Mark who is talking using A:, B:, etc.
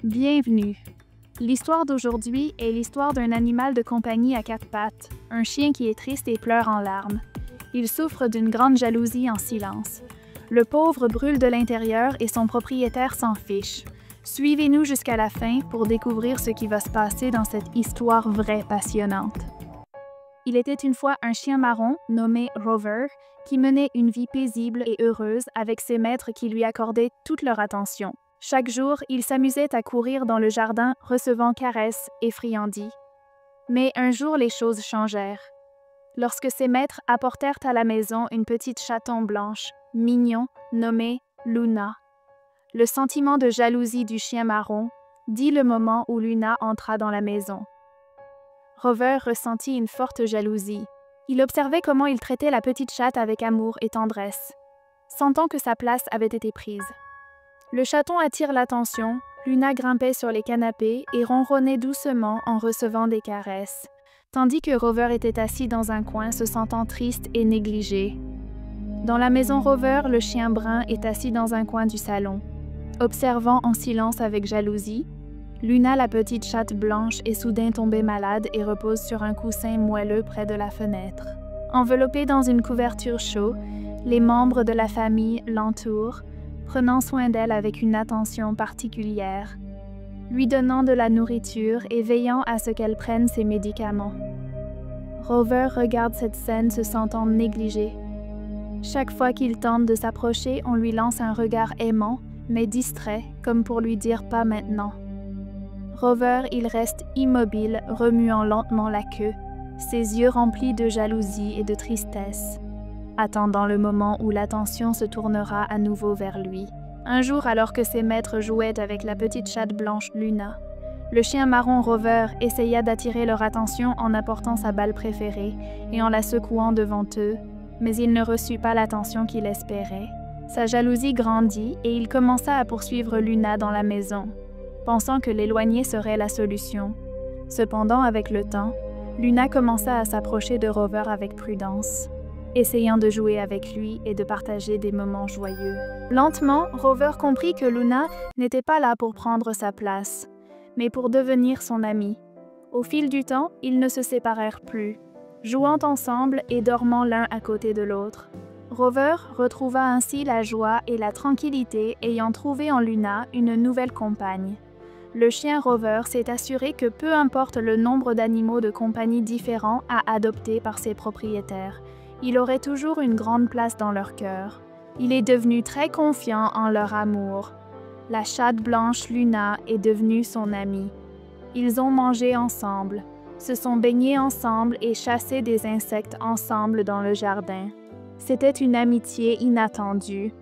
A: Bienvenue! L'histoire d'aujourd'hui est l'histoire d'un animal de compagnie à quatre pattes, un chien qui est triste et pleure en larmes. Il souffre d'une grande jalousie en silence. Le pauvre brûle de l'intérieur et son propriétaire s'en fiche. Suivez-nous jusqu'à la fin pour découvrir ce qui va se passer dans cette histoire vraie passionnante. Il était une fois un chien marron nommé Rover qui menait une vie paisible et heureuse avec ses maîtres qui lui accordaient toute leur attention. Chaque jour, il s'amusait à courir dans le jardin, recevant caresses et friandises. Mais un jour, les choses changèrent. Lorsque ses maîtres apportèrent à la maison une petite chaton blanche, mignon, nommée Luna. Le sentiment de jalousie du chien marron dit le moment où Luna entra dans la maison. Rover ressentit une forte jalousie. Il observait comment il traitait la petite chatte avec amour et tendresse, sentant que sa place avait été prise. Le chaton attire l'attention, Luna grimpait sur les canapés et ronronnait doucement en recevant des caresses, tandis que Rover était assis dans un coin se sentant triste et négligé. Dans la maison Rover, le chien brun est assis dans un coin du salon. Observant en silence avec jalousie, Luna, la petite chatte blanche, est soudain tombée malade et repose sur un coussin moelleux près de la fenêtre. Enveloppée dans une couverture chaude, les membres de la famille l'entourent, prenant soin d'elle avec une attention particulière, lui donnant de la nourriture et veillant à ce qu'elle prenne ses médicaments. Rover regarde cette scène se sentant négligé. Chaque fois qu'il tente de s'approcher, on lui lance un regard aimant, mais distrait, comme pour lui dire « pas maintenant ». Rover, il reste immobile, remuant lentement la queue, ses yeux remplis de jalousie et de tristesse, attendant le moment où l'attention se tournera à nouveau vers lui. Un jour, alors que ses maîtres jouaient avec la petite chatte blanche Luna, le chien marron Rover essaya d'attirer leur attention en apportant sa balle préférée et en la secouant devant eux, mais il ne reçut pas l'attention qu'il espérait. Sa jalousie grandit et il commença à poursuivre Luna dans la maison, pensant que l'éloigner serait la solution. Cependant, avec le temps, Luna commença à s'approcher de Rover avec prudence, essayant de jouer avec lui et de partager des moments joyeux. Lentement, Rover comprit que Luna n'était pas là pour prendre sa place, mais pour devenir son amie. Au fil du temps, ils ne se séparèrent plus, jouant ensemble et dormant l'un à côté de l'autre. Rover retrouva ainsi la joie et la tranquillité ayant trouvé en Luna une nouvelle compagne. Le chien Rover s'est assuré que peu importe le nombre d'animaux de compagnie différents à adopter par ses propriétaires, il aurait toujours une grande place dans leur cœur. Il est devenu très confiant en leur amour. La chatte blanche Luna est devenue son amie. Ils ont mangé ensemble, se sont baignés ensemble et chassé des insectes ensemble dans le jardin. C'était une amitié inattendue,